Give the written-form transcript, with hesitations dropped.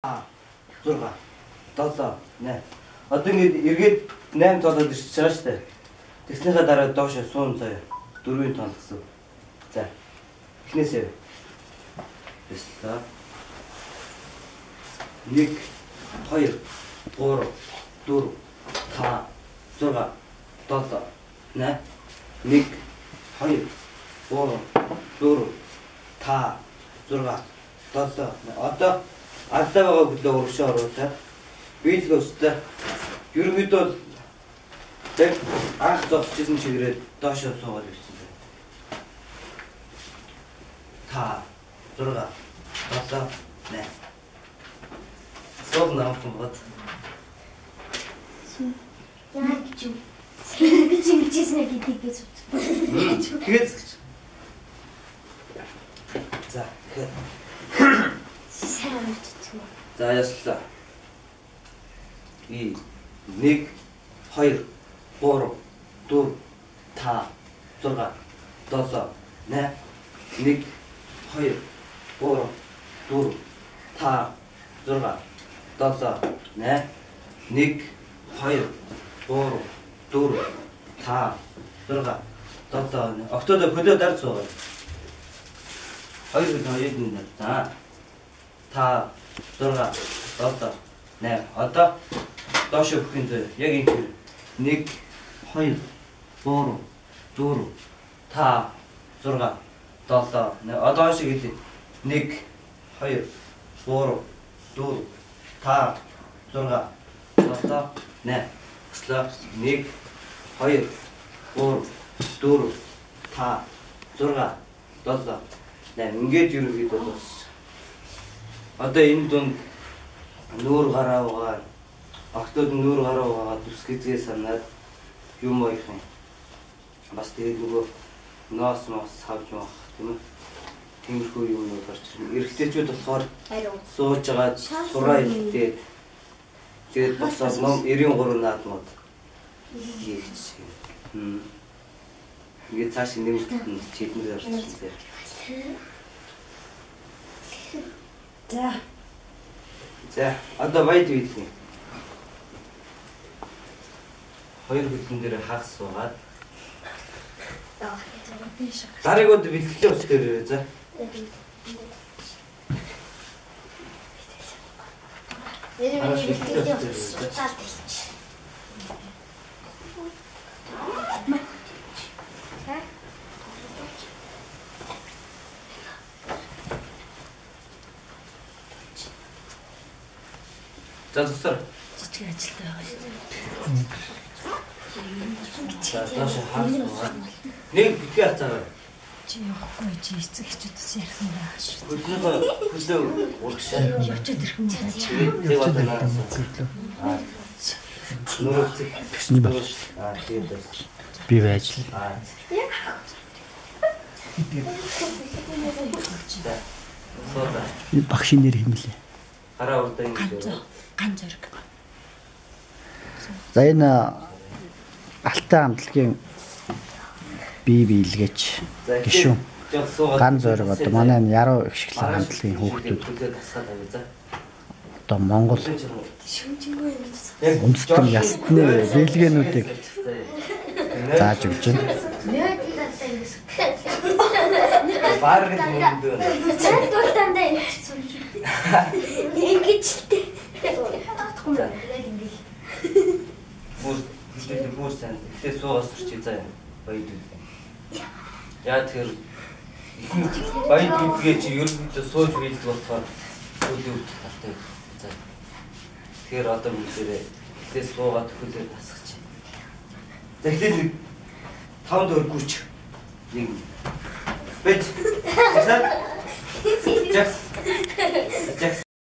6 7 7 8. Одоо ингээд эргээд 8 тоолоод ирчихэж байгаа шүү дээ. Тэгснийхаа дараа доошоо суун заяа. 4-ийн тоол гэсэн. За. Эхнээсээ. Тэслээ. 1 2 3 4 5 6 7 8 1 2 3 4 5 6 7 одоо алдаа байгаа бүлээ урагшаа оруулаад биелэг өстэй ерөнхийдөө бол тэг анх зогсчихсан чигээрээ доошоо суугаад ирсэн байна. 5 6 7 8 сууд наавхан бод. Яг ч юм. Ингэж ингэжсэн гэдэг гэж бодсон. Тэгээд за сайн мэдчихсэн. за яслаа. 1 2 3 4 5 6 7 8 1 2 3 4 5 6 7 8 1 2 3 4 5 6 7 октодо хөлөө дарж суугаа. 2 2 за 5 6 7 8 одоо доош өгөхийн зөө яг энэ 1 2 3 4 5 6 7 одоо шиг хэлээ 1 2 3 4 5 6 7 8 слаа 1 2 3 4 5 6 7 8 ингээд ерөнхийдөө дууссан. Одоо энэ дунд нүүр гараа угаа октод нүүр гараа угаа дүсгэзээ санаад юм их юм. Бас тэгээд нөгөө ноос савж мах тийм үү? Тиймэрхүү юмнууд гарч ирнэ. Эрэгтэйчүүд болохоор сууж байгаа сураа идээд тэгээд босоод ном 93 наадмууд хийгч. Ингээд цааш нэмэлт чийднээр орж ирсэн. За одоо байд бийлээ. Хоёр бүлгэн дээр хагас суугаад дараагууд бэлтгэлээ ус дээр за. За зөвсөр. Жижиг ажилтай байгаа шүү дээ. За тааш хаа. Нэг битгий хацаа. Чи явахгүй чи эцэг эхчүүдээс ярих юм байна шүү. Хөлөө урагшаа. Явчаад ирэх юм байна. Тэг бодоо. Нөрөцөг Тэсний баг. тэгээд Би байж л. суула. Багшийн нэр хэмлээ. Хараа урдаа ингэж. Ган зориг. За энэ алтай хамтлагийн бие биелгээч гишүүн ган зориг одоо манай энэ яруу их шиглэн хамтлагийн хүүхдүүд одоо Монгол үндэстэн ястны биелгээнүүдийг зааж өгч байна. Бааргал мөндөө. Цаад дуртандаа ингэж л Бүр сайн. Тэгээ суугаас чи заа баяд. Яа тэр баяд үгээ чи ерөнхийдөө сууж биелдэг болохоор хөлөө талтай заа. Тэгэхээр одоо бүгдээрээ тэгээ суугаад хөлөө тасгах чи. За эхлээд 5 дөр гүч. Нэг. Бэж. Жакс.